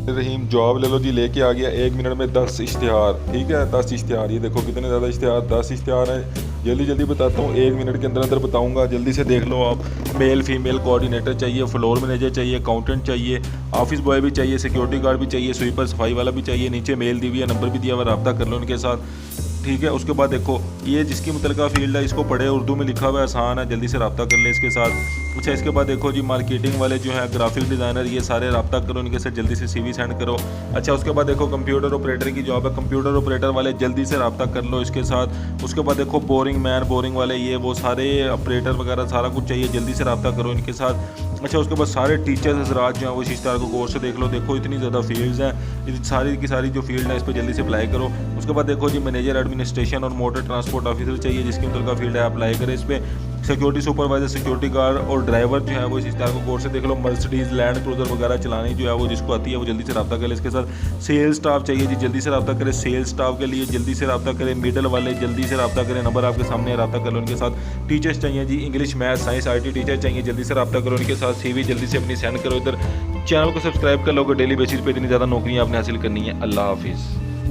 रहीम job ले लो जी, लेके आ गया 1 मिनट में 10 इश्तिहार। ठीक है, 10 इश्तिहार, ये देखो कितने ज़्यादा इश्तिहार, 10 इश्तिहार हैं। जल्दी जल्दी बताता हूँ, 1 मिनट के अंदर अंदर बताऊँगा, जल्दी से देख लो आप। मेल फीमेल कोऑर्डिनेटर चाहिए, फ्लोर मैनेजर चाहिए, अकाउंटेंट चाहिए, ऑफिस बॉय भी चाहिए, सिक्योरिटी गार्ड भी चाहिए, स्वीपर सफाई वाला भी चाहिए। नीचे मेल दी हुई है, नंबर भी दिया हुआ, रब्ता कर लो उनके साथ। ठीक है, उसके बाद देखो ये जिसकी मुतलका फील्ड है इसको पढ़े, उर्दू में लिखा हुआ है, आसान है, जल्दी से रब्ता कर ले इसके साथ। अच्छा, इसके बाद देखो जी मार्केटिंग वाले जो है, ग्राफिक डिज़ाइनर, ये सारे रब्ता करो इनके साथ, जल्दी से CV सेंड करो। अच्छा, उसके बाद देखो कंप्यूटर ऑपरेटर की जॉब है, कंप्यूटर ऑपरेटर वाले जल्दी से रब्ता कर लो इसके साथ। उसके बाद देखो बोरिंग मैन, बोरिंग वाले, ये वो सारे ऑपरेटर वगैरह सारा कुछ चाहिए, जल्दी से रब्ता करो इनके साथ। अच्छा, उसके बाद सारे टीचर्स हजरात जो हैं वो इस तरह को कोर्स देख लो, देखो इतनी ज़्यादा फील्ड्स हैं, ये सारी की सारी जो फील्ड है इस पर जल्दी से अप्लाई करो। उसके बाद देखो जी मैनेजर एडमिनिस्ट्रेशन और मोटर ट्रांसपोर्ट ऑफिसर चाहिए, जिसकी मतलब का फील्ड है, अप्लाई करें इस पर। सिक्योरिटी सुपरवाइजर, सिक्योरिटी गार्ड और ड्राइवर जो है वो इस तरह को कोर्स से देख लो। मर्सिडीज लैंड क्रूजर वगैरह चलानी जो है वो जिसको आती है वो जल्दी से रब्ता करे इसके साथ। सेल्स स्टाफ चाहिए जी, जल्दी से रब्ता करें, सेल्स स्टाफ के लिए जल्दी से रब्ता करें। मिडल वाले जल्दी से रब्ता करें, नंबर आपके सामने, रब्ता कर लो उनके साथ। टीचर्स चाहिए जी, English math science IT teacher चाहिए, जल्दी से रब्ता करो उनके साथ। CV जल्दी से अपनी सेंड करो इधर। चैनल को सब्सक्राइब कर लो, डेली बेसिस पे इतनी ज़्यादा नौकरियाँ आपने हासिल करनी है। अल्लाह हाफिज़।